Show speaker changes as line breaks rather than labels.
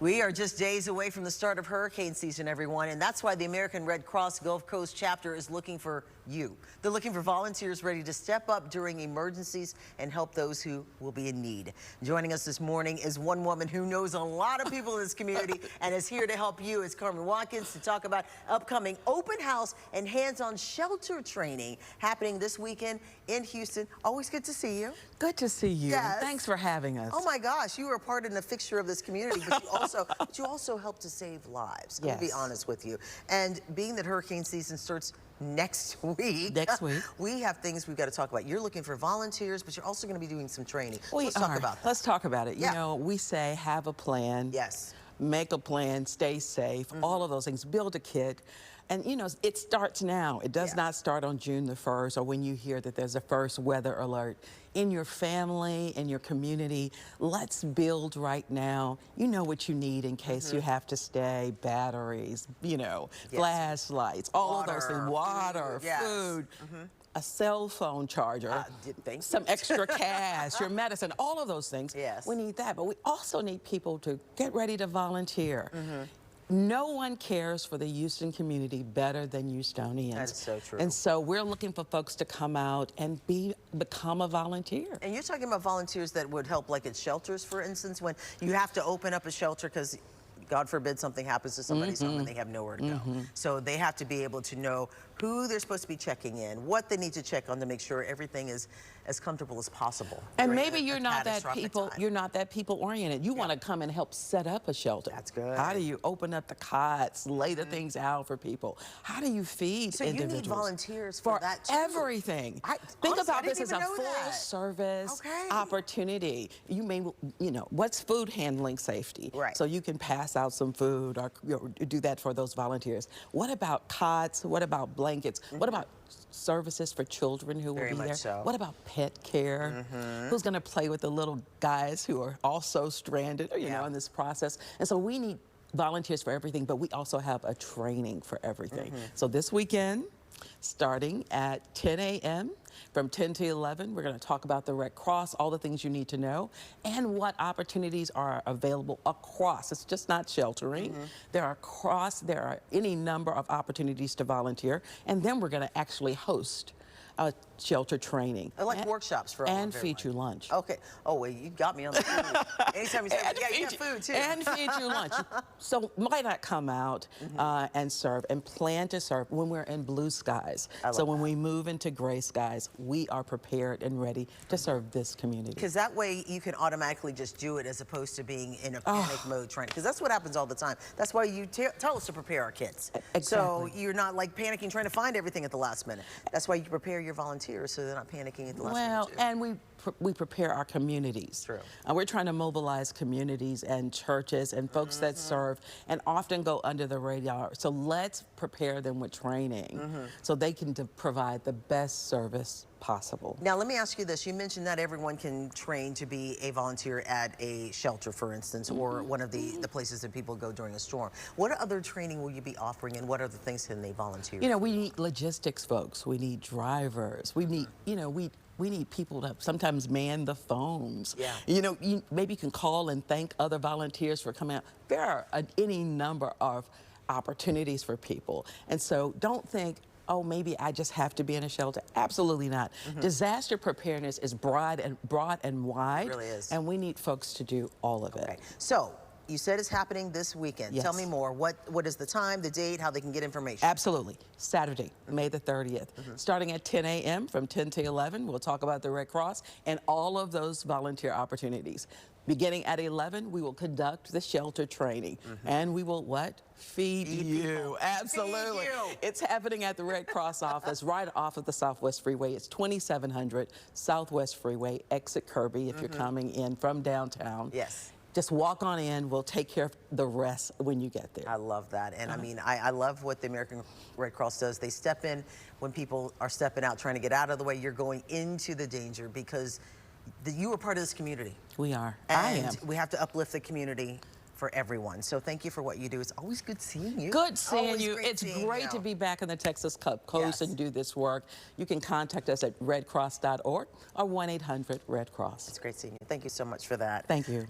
We are just days away from the start of hurricane season, everyone, and that's why the American Red Cross Gulf Coast chapter is looking for you. They're looking for volunteers ready to step up during emergencies and help those who will be in need. Joining us this morning is one woman who knows a lot of people in this community and is here to help you. It's Carmen Watkins to talk about upcoming open house and hands-on shelter training happening this weekend in Houston. Always good to see you.
Good to see you.
Yes.
Thanks for having us.
Oh my gosh, you are a part and a fixture of this community, but you also help to save lives.
Yes.
I'm gonna be honest with you. And being that hurricane season starts next week, we have things we've got to talk about. You're looking for volunteers, but you're also going to be doing some training. Let's talk about that.
Let's talk about it.
Yeah.
You know, we say have a plan.
Yes.
Make a plan, stay safe, all of those things. Build a kit. And, you know, it starts now. It does not start on June the 1st or when you hear that there's a first weather alert. In your family, in your community, let's build right now. You know what you need in case you have to stay. Batteries, you know, flashlights, all of those things. Water, food. A cell phone charger, some extra cash, your medicine, all of those things.
Yes.
We need that, but we also need people to get ready to volunteer. No one cares for the Houston community better than Houstonians.
That is so true.
And so we're looking for folks to come out and become a volunteer.
And you're talking about volunteers that would help, like at shelters, for instance, when you have to open up a shelter because God forbid something happens to somebody's home and they have nowhere to go. So they have to be able to know who they're supposed to be checking in, what they need to check on to make sure everything is as comfortable as possible.
And maybe you're not that people oriented. You want to come and help set up a shelter.
That's good.
How do you open up the cots, lay the things out for people? How do you feed individuals?
You need volunteers for that too.
Everything. Think about this as a full service opportunity. You may, you know, what's food handling safety?
Right.
So you can pass out some food or do that for those volunteers. What about cots? What about blankets? What about services for children who will be there?
So.
What about pet care? Who's going to play with the little guys who are also stranded, you know, in this process? And so we need volunteers for everything, but we also have a training for everything. So this weekend, starting at 10 a.m., from 10 to 11, we're going to talk about the Red Cross, all the things you need to know, and what opportunities are available across. It's just not sheltering. There are any number of opportunities to volunteer, and then we're going to actually host a shelter training.
Like workshops for all
and feed you lunch.
Okay. Oh, well, you got me on the food. Anytime you say, you got food too.
And feed you lunch. So why not come out and serve and plan to serve when we're in blue skies. So when we move into gray skies, we are prepared and ready to serve this community.
Because that way you can automatically just do it as opposed to being in a panic mode trying. Because that's what happens all the time. That's why you tell us to prepare our kids.
Exactly.
So you're not like panicking trying to find everything at the last minute. That's why you prepare your volunteers so they're not panicking at the last minute.
Well, and we prepare our communities.
True.
We're trying to mobilize communities and churches and folks that serve and often go under the radar. So let's prepare them with training so they can provide the best service possible.
Now, let me ask you this. You mentioned that everyone can train to be a volunteer at a shelter, for instance, or one of the places that people go during a storm. What other training will you be offering, and what other things can they volunteer?
You know, we need logistics folks. We need drivers. We need, you know, we need people to sometimes man the phones.
Yeah.
You know, maybe you can call and thank other volunteers for coming out. There are any number of opportunities for people. And so don't think, oh, maybe I just have to be in a shelter. Absolutely not. Disaster preparedness is broad and wide.
It really is.
And we need folks to do all of it.
So, you said it's happening this weekend.
Yes.
Tell me more. What is the time, the date, how they can get information?
Absolutely. Saturday, May the 30th. Starting at 10 a.m. from 10 to 11, we'll talk about the Red Cross and all of those volunteer opportunities. Beginning at 11, we will conduct the shelter training. And we will what? Feed you. Absolutely.
Feed you.
It's happening at the Red Cross office right off of the Southwest Freeway. It's 2700 Southwest Freeway, exit Kirby if you're coming in from downtown.
Yes.
Just walk on in. We'll take care of the rest when you get there.
I love that. And I mean, I love what the American Red Cross does. They step in when people are stepping out, trying to get out of the way. You're going into the danger because you are part of this community.
We are.
And
I am.
We have to uplift the community for everyone. So thank you for what you do. It's always good seeing you.
Good seeing
Always
you.
great
It's
seeing
great
you.
to be back in the Texas Coast and do this work. You can contact us at redcross.org or 1-800-RED-CROSS.
It's great seeing you. Thank you so much for that.
Thank you.